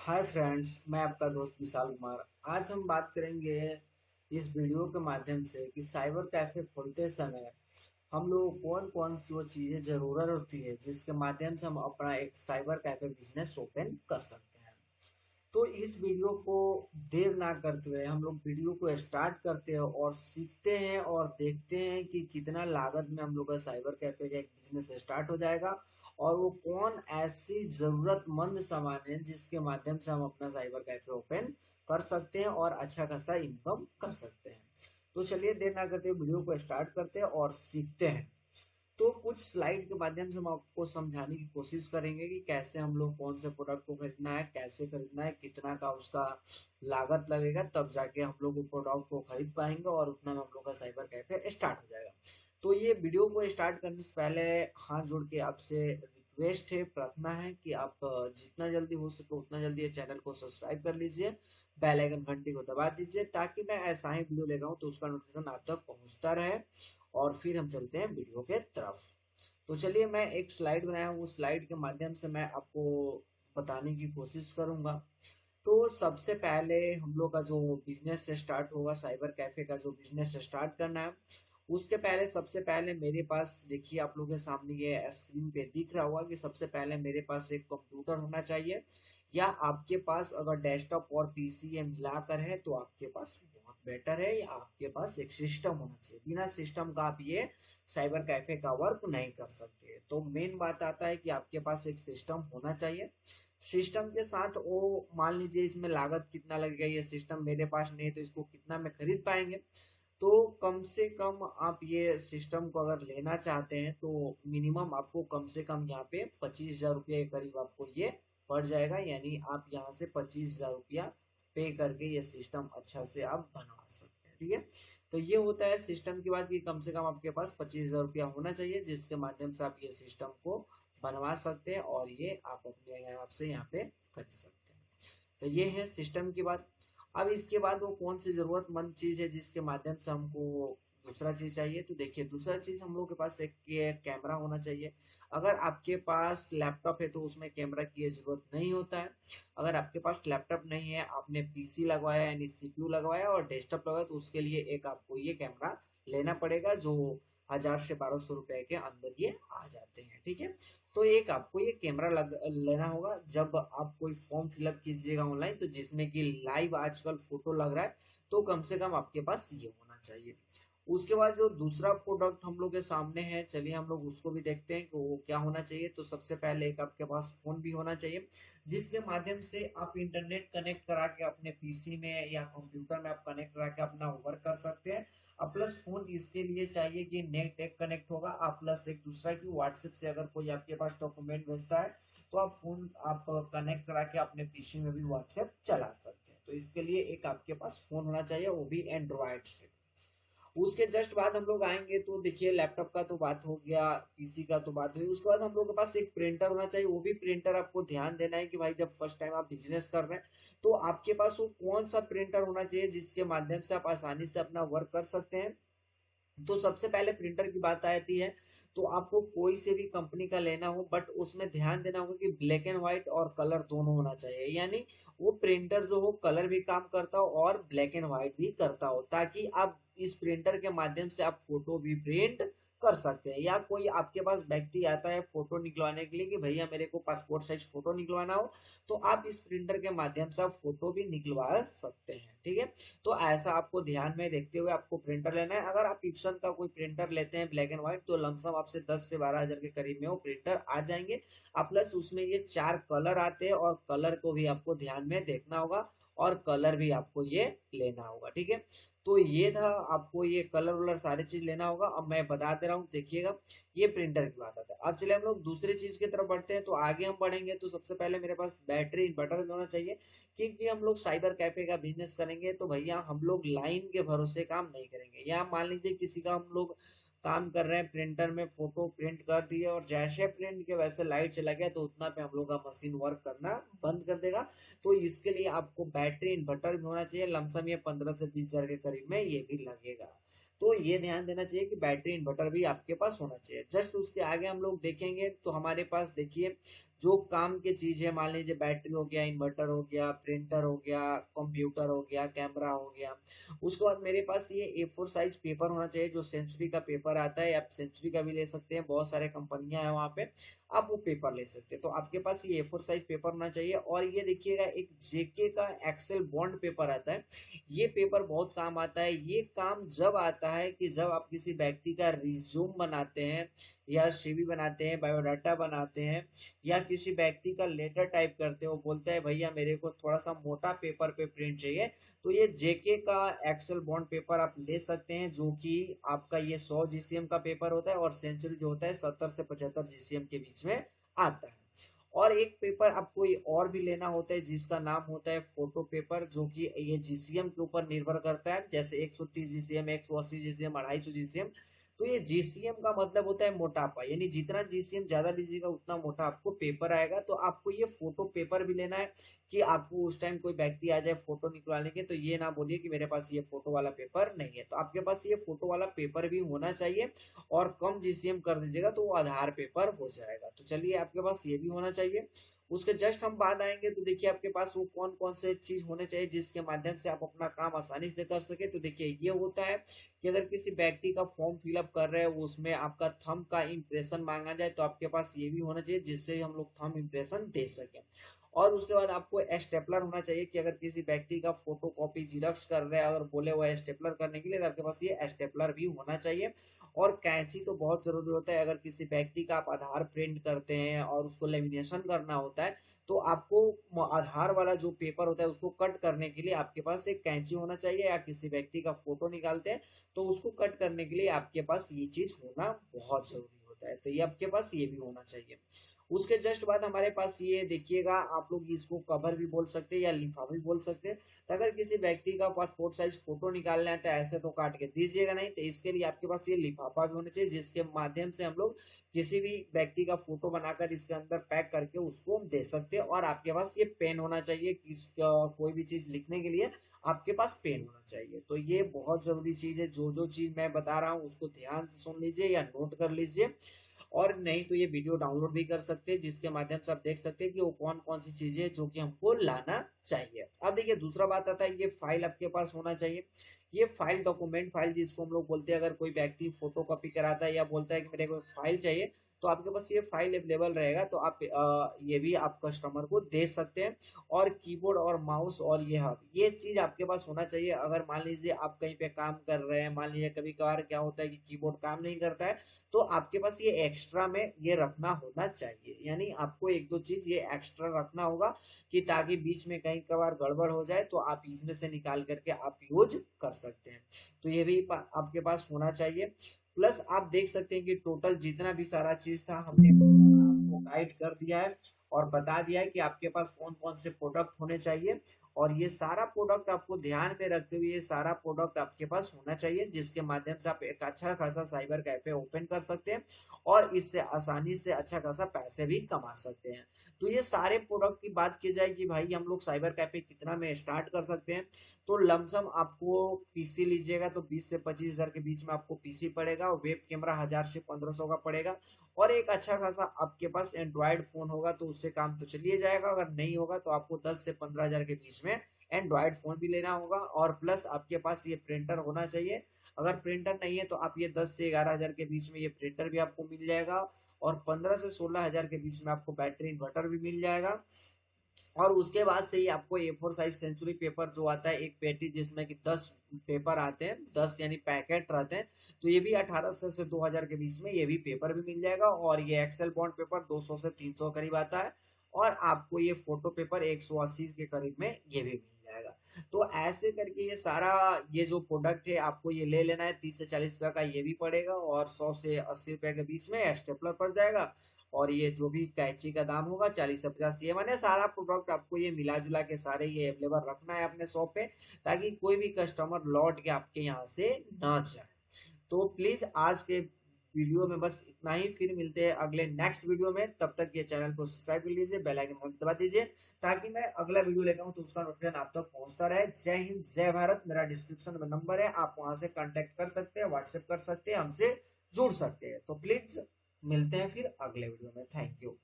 Hi friends, मैं आपका दोस्त विशाल कुमार। आज हम बात करेंगे इस वीडियो के माध्यम से कि साइबर कैफे खोलते समय हम लोग को कौन कौन सी वो चीज़ें ज़रूरत होती है जिसके माध्यम से हम अपना एक साइबर कैफे बिजनेस ओपन कर सकते हैं। तो इस वीडियो को देर ना करते हुए हम लोग वीडियो को स्टार्ट करते हैं और सीखते हैं और देखते हैं कि कितना लागत में हम लोग का साइबर कैफे का एक बिजनेस स्टार्ट हो जाएगा और वो कौन ऐसी जरूरतमंद सामान है जिसके माध्यम से हम अपना साइबर कैफे ओपन कर सकते हैं और अच्छा खासा इनकम कर सकते हैं। तो चलिए देर ना करते हुए वीडियो को स्टार्ट करते हैं और सीखते हैं। तो कुछ स्लाइड के माध्यम से हम आपको समझाने की कोशिश करेंगे कि कैसे हम लोग कौन से प्रोडक्ट को खरीदना है, कैसे खरीदना है, कितना का उसका लागत लगेगा, तब जाके हम लोग वो प्रोडक्ट को खरीद पाएंगे और उतना में हम लोग का साइबर कैफे स्टार्ट हो जाएगा। तो ये वीडियो को स्टार्ट करने से पहले हाथ जोड़ के आपसे रिक्वेस्ट है, प्रार्थना है कि आप जितना जल्दी हो सके उतना जल्दी ये चैनल को सब्सक्राइब कर लीजिए, बेल आइकन घंटी को दबा दीजिए ताकि मैं ऐसा ही वीडियो लेकर आऊँ तो उसका नोटिफिकेशन आप तक पहुंचता रहे। और फिर हम चलते हैं वीडियो के तरफ। तो चलिए मैं एक स्लाइड बनाया हूँ, उस स्लाइड के माध्यम से मैं आपको बताने की कोशिश करूंगा। तो सबसे पहले हम लोग का जो बिजनेस स्टार्ट होगा, साइबर कैफे का जो बिजनेस स्टार्ट करना है, उसके पहले सबसे पहले मेरे पास देखिए, आप लोगों के सामने ये स्क्रीन पे दिख रहा होगा कि सबसे पहले मेरे पास एक कंप्यूटर होना चाहिए, या आपके पास अगर डेस्कटॉप और पीसी ये मिलाकर है तो आपके पास बहुत बेटर है, या आपके पास एक सिस्टम होना चाहिए। बिना सिस्टम का आप ये साइबर कैफे का वर्क नहीं कर सकते। तो मेन बात आता है कि आपके पास एक सिस्टम होना चाहिए। सिस्टम के साथ वो मान लीजिए इसमें लागत कितना लगेगा, ये सिस्टम मेरे पास नहीं है तो इसको कितना में खरीद पाएंगे। तो कम से कम आप ये सिस्टम को अगर लेना चाहते हैं तो मिनिमम आपको कम से कम यहाँ पे 25,000 रुपये के करीब आपको ये पड़ जाएगा। यानी आप यहाँ से 25,000 रुपया पे करके ये सिस्टम अच्छा से आप बनवा सकते हैं। ठीक है, तो ये होता है सिस्टम की बात कि कम से कम आपके पास 25,000 रुपया होना चाहिए जिसके माध्यम से आप ये सिस्टम को बनवा सकते हैं और ये आप अपने आप से यहाँ पे कर सकते हैं। तो ये है सिस्टम की बात। अब इसके बाद वो कौन सी जरूरतमंद चीज है जिसके माध्यम से हमको दूसरा चीज चाहिए, तो देखिए दूसरा चीज हम लोग के पास एक ये कैमरा होना चाहिए। अगर आपके पास लैपटॉप है तो उसमें कैमरा की जरूरत नहीं होता है। अगर आपके पास लैपटॉप नहीं है, आपने पीसी लगवाया यानी सीपीयू लगवाया और डेस्कटॉप लगाया, तो उसके लिए एक आपको ये कैमरा लेना पड़ेगा जो 1,000 से 1,200 रुपए के अंदर ये आ जाते हैं। ठीक है, तो एक आपको ये कैमरा लेना होगा जब आप कोई फॉर्म फिलअप कीजिएगा ऑनलाइन, तो जिसमें कि लाइव आजकल फोटो लग रहा है, तो कम से कम आपके पास ये होना चाहिए। उसके बाद जो दूसरा प्रोडक्ट हम लोग के सामने है, चलिए हम लोग उसको भी देखते हैं कि वो क्या होना चाहिए। तो सबसे पहले एक आपके पास फोन भी होना चाहिए जिसके माध्यम से आप इंटरनेट कनेक्ट करा के अपने पीसी में या कंप्यूटर में आप कनेक्ट करा के अपना वर्क कर सकते हैं। अब प्लस फोन इसके लिए चाहिए कि नेट एक कनेक्ट होगा, आप प्लस एक दूसरा की व्हाट्सएप से अगर कोई आपके पास डॉक्यूमेंट भेजता है तो आप फोन आप कनेक्ट करा के अपने पीसी में भी व्हाट्सएप चला सकते हैं। तो इसके लिए एक आपके पास फोन होना चाहिए, वो भी एंड्रॉयड से। उसके जस्ट बाद हम लोग आएंगे तो देखिए लैपटॉप का तो बात हो गया, पीसी का तो बात हुई। उसके बाद हम लोग के पास एक प्रिंटर होना चाहिए। वो भी प्रिंटर आपको ध्यान देना है कि भाई जब फर्स्ट टाइम आप बिजनेस कर रहे हैं तो आपके पास वो कौन सा प्रिंटर होना चाहिए जिसके माध्यम से आप आसानी से अपना वर्क कर सकते हैं। तो सबसे पहले प्रिंटर की बात आती है, तो आपको कोई से भी कंपनी का लेना हो बट उसमें ध्यान देना होगा कि ब्लैक एंड व्हाइट और कलर दोनों होना चाहिए। यानी वो प्रिंटर जो हो कलर भी काम करता हो और ब्लैक एंड व्हाइट भी करता हो, ताकि आप इस प्रिंटर के माध्यम से आप फोटो भी प्रिंट कर सकते हैं। या कोई आपके पास व्यक्ति आता है फोटो निकलवाने के लिए कि भैया मेरे को पासपोर्ट साइज फोटो निकलवाना हो, तो आप इस प्रिंटर के माध्यम से आप फोटो भी निकलवा सकते हैं। ठीक है, तो ऐसा आपको ध्यान में देखते हुए आपको प्रिंटर लेना है। अगर आप इप्सन का कोई प्रिंटर लेते हैं ब्लैक एंड व्हाइट तो लमसम आपसे 10 से 12 हजार के करीब में वो प्रिंटर आ जाएंगे। अब प्लस उसमें ये 4 कलर आते हैं और कलर को भी आपको ध्यान में देखना होगा और कलर भी आपको ये लेना होगा। ठीक है, तो ये था, आपको ये कलर वलर सारी चीज लेना होगा। अब मैं बता दे रहा हूँ, देखिएगा ये प्रिंटर की बात आता है। अब चले हम लोग दूसरी चीज की तरफ बढ़ते हैं। तो आगे हम बढ़ेंगे तो सबसे पहले मेरे पास बैटरी इन्वर्टर भी होना चाहिए, क्योंकि हम लोग साइबर कैफे का बिजनेस करेंगे तो भैया हम लोग लाइन के भरोसे काम नहीं करेंगे। या मान लीजिए किसी का हम लोग काम कर रहे हैं, प्रिंटर में फोटो प्रिंट कर दिए और जैसे प्रिंट के वैसे लाइट चला गया तो उतना पे हम लोग का मशीन वर्क करना बंद कर देगा। तो इसके लिए आपको बैटरी इन्वर्टर भी होना चाहिए। लमसम ये 15 से 20 हजार के करीब में ये भी लगेगा। तो ये ध्यान देना चाहिए कि बैटरी इन्वर्टर भी आपके पास होना चाहिए। जस्ट उसके आगे हम लोग देखेंगे तो हमारे पास देखिए जो काम की चीज है, मान लीजिए बैटरी हो गया, इन्वर्टर हो गया, प्रिंटर हो गया, कंप्यूटर हो गया, कैमरा हो गया। उसके बाद मेरे पास ये A4 साइज पेपर होना चाहिए, जो सेंचुरी का पेपर आता है, आप सेंचुरी का भी ले सकते हैं, बहुत सारे कंपनियां हैं वहाँ पे, आप वो पेपर ले सकते हैं। तो आपके पास ये A4 साइज पेपर होना चाहिए। और ये देखिएगा, एक जेके का एक्सेल बॉन्ड पेपर आता है, ये पेपर बहुत काम आता है। ये काम जब आता है कि जब आप किसी व्यक्ति का रिज्यूम बनाते हैं, या सीवी बनाते हैं, बायोडाटा बनाते हैं, या किसी व्यक्ति का लेटर टाइप करते हो, बोलते हैं भैया मेरे को थोड़ा सा मोटा पेपर पे प्रिंट चाहिए, तो ये जेके का एक्सेल बॉन्ड पेपर आप ले सकते हैं, जो कि आपका ये 100 जीसीएम का पेपर होता है, और सेंचुरी जो होता है 70 से 75 जीसीएम के बीच में आता है। और एक पेपर आपको ये और भी लेना होता है, जिसका नाम होता है फोटो पेपर, जो कि ये जीसीएम के ऊपर निर्भर करता है, जैसे 130 जीसीएम, 180 जीसीएम, 250 जीसीएम। तो ये जीसीएम का मतलब होता है मोटापा, यानी जितना जीसीएम ज्यादा लीजिएगा उतना मोटा आपको पेपर आएगा। तो आपको ये फोटो पेपर भी लेना है, कि आपको उस टाइम कोई व्यक्ति आ जाए फोटो निकलवाने के, तो ये ना बोलिए कि मेरे पास ये फोटो वाला पेपर नहीं है। तो आपके पास ये फोटो वाला पेपर भी होना चाहिए, और कम जीसीएम कर दीजिएगा तो वो आधार पेपर हो जाएगा। तो चलिए, आपके पास ये भी होना चाहिए। उसके जस्ट हम बाद आएंगे, तो देखिए आपके पास वो कौन कौन से चीज होने चाहिए, जिसके माध्यम से आप अपना काम आसानी से कर सके। तो देखिए, ये होता है कि अगर किसी व्यक्ति का फॉर्म फिलअप कर रहे हो, उसमें आपका थंब का इंप्रेशन मांगा जाए, तो आपके पास ये भी होना चाहिए, जिससे हम लोग थंब इंप्रेशन दे सकें। और उसके बाद आपको स्टेपलर होना चाहिए, कि अगर किसी व्यक्ति का फोटो कॉपी जिरॉक्स कर रहे हैं, अगर बोले हुआ स्टेपलर करने के लिए, तो आपके पास ये स्टेपलर भी होना चाहिए। और कैंची तो बहुत जरूरी होता है, अगर किसी व्यक्ति का आप आधार प्रिंट करते हैं और उसको लेमिनेशन करना होता है, तो आपको आधार वाला जो पेपर होता है उसको कट करने के लिए आपके पास एक कैंची होना चाहिए, या किसी व्यक्ति का फोटो निकालते हैं तो उसको कट करने के लिए आपके पास ये चीज होना बहुत जरूरी होता है। तो ये आपके पास ये भी होना चाहिए। उसके जस्ट बाद हमारे पास ये देखिएगा, आप लोग इसको कवर भी बोल सकते हैं या लिफाफा भी बोल सकते हैं। तो अगर किसी व्यक्ति का पासपोर्ट साइज फोटो निकालना है, तो ऐसे तो काट के दीजिएगा नहीं, तो इसके लिए आपके पास ये लिफाफा भी होना चाहिए, जिसके माध्यम से हम लोग किसी भी व्यक्ति का फोटो बनाकर इसके अंदर पैक करके उसको दे सकते हैं। और आपके पास ये पेन होना चाहिए, कोई भी चीज लिखने के लिए आपके पास पेन होना चाहिए। तो ये बहुत जरूरी चीज है, जो जो चीज मैं बता रहा हूँ उसको ध्यान से सुन लीजिए या नोट कर लीजिए। और नहीं तो ये वीडियो डाउनलोड भी कर सकते हैं, जिसके माध्यम से आप देख सकते हैं कि वो कौन कौन सी चीजें हैं जो कि हमको लाना चाहिए। अब देखिए, दूसरा बात आता है, ये फाइल आपके पास होना चाहिए। ये फाइल, डॉक्यूमेंट फाइल जिसको हम लोग बोलते हैं, अगर कोई व्यक्ति फोटो कॉपी कराता है या बोलता है कि मेरे को फाइल चाहिए, तो आपके पास ये फाइल अवेलेबल रहेगा, तो आप ये भी आप कस्टमर को दे सकते हैं। और कीबोर्ड और माउस और ये हब, ये चीज आपके पास होना चाहिए। अगर मान लीजिए आप कहीं पे काम कर रहे हैं, मान लीजिए कभी कभार क्या होता है कि कीबोर्ड काम नहीं करता है, तो आपके पास ये एक्स्ट्रा में ये रखना होना चाहिए, यानी आपको एक दो चीज ये एक्स्ट्रा रखना होगा, कि ताकि बीच में कहीं कभार गड़बड़ हो जाए तो आप इसमें से निकाल करके आप यूज कर सकते हैं। तो ये भी आपके पास होना चाहिए। प्लस आप देख सकते हैं कि टोटल जितना भी सारा चीज था हमने आपको गाइड कर दिया है, और बता दिया है कि आपके पास कौन कौन से प्रोडक्ट होने चाहिए। और ये सारा प्रोडक्ट आपको ध्यान में रखते हुए ये सारा प्रोडक्ट आपके पास होना चाहिए, जिसके माध्यम से आप एक अच्छा खासा साइबर कैफे ओपन कर सकते हैं, और इससे आसानी से अच्छा खासा पैसे भी कमा सकते हैं। तो ये सारे प्रोडक्ट की बात की जाए कि भाई हम लोग साइबर कैफे कितना में स्टार्ट कर सकते हैं, तो लमसम आपको पीसी लीजिएगा तो 20 से 25 हजार के बीच में आपको पीसी पड़ेगा, और वेब कैमरा 1000 से 1500 का पड़ेगा। और एक अच्छा खासा आपके पास एंड्रॉयड फोन होगा तो उससे काम तो चलिए जाएगा, अगर नहीं होगा तो आपको 10 से 15 हजार के बीच में एंड्रॉयड फोन भी लेना होगा। और प्लस आपके पास ये प्रिंटर होना चाहिए, अगर प्रिंटर नहीं है तो आप ये 10 से 11 हजार के बीच में ये प्रिंटर भी आपको मिल जाएगा। और 15 से 16 हजार के बीच में आपको बैटरी इन्वर्टर भी मिल जाएगा। और उसके बाद से ही आपको A4 साइज सेंचुरी पेपर जो आता है, एक पेटी जिसमें कि 10 पेपर आते हैं, 10 यानी पैकेट रहते हैं, तो ये भी 1800 से 2000 के बीच में ये भी पेपर भी मिल जाएगा। और ये एक्सेल बॉन्ड पेपर 200 से 300 करीब आता है। और आपको ये फोटो पेपर 180 के करीब में ये भी मिल जाएगा। तो ऐसे करके ये सारा, ये जो प्रोडक्ट है आपको ये ले लेना है, 30 से 40 रुपए का ये भी पड़ेगा, और 100 से 80 रुपए के बीच में स्टेपलर पड़ जाएगा। और ये जो भी कैंची का दाम होगा 40 से 50, ये मैंने सारा प्रोडक्ट आपको ये मिला जुला के सारे ये अवेलेबल रखना है अपने शॉप पे, ताकि कोई भी कस्टमर लौट के आपके यहाँ से ना जाए। तो प्लीज आज के वीडियो में बस इतना ही, फिर मिलते हैं अगले नेक्स्ट वीडियो में। तब तक ये चैनल को सब्सक्राइब कर लीजिए, बेल आइकन दबा दीजिए, ताकि मैं अगला वीडियो लेकर आऊँ तो उसका नोटिफिकेशन आप तक पहुंचता रहे। जय हिंद, जय भारत। मेरा डिस्क्रिप्शन में नंबर है, आप वहां से कांटेक्ट कर सकते हैं, व्हाट्सएप कर सकते हैं, हमसे जुड़ सकते हैं। तो प्लीज मिलते हैं फिर अगले वीडियो में। Thank you.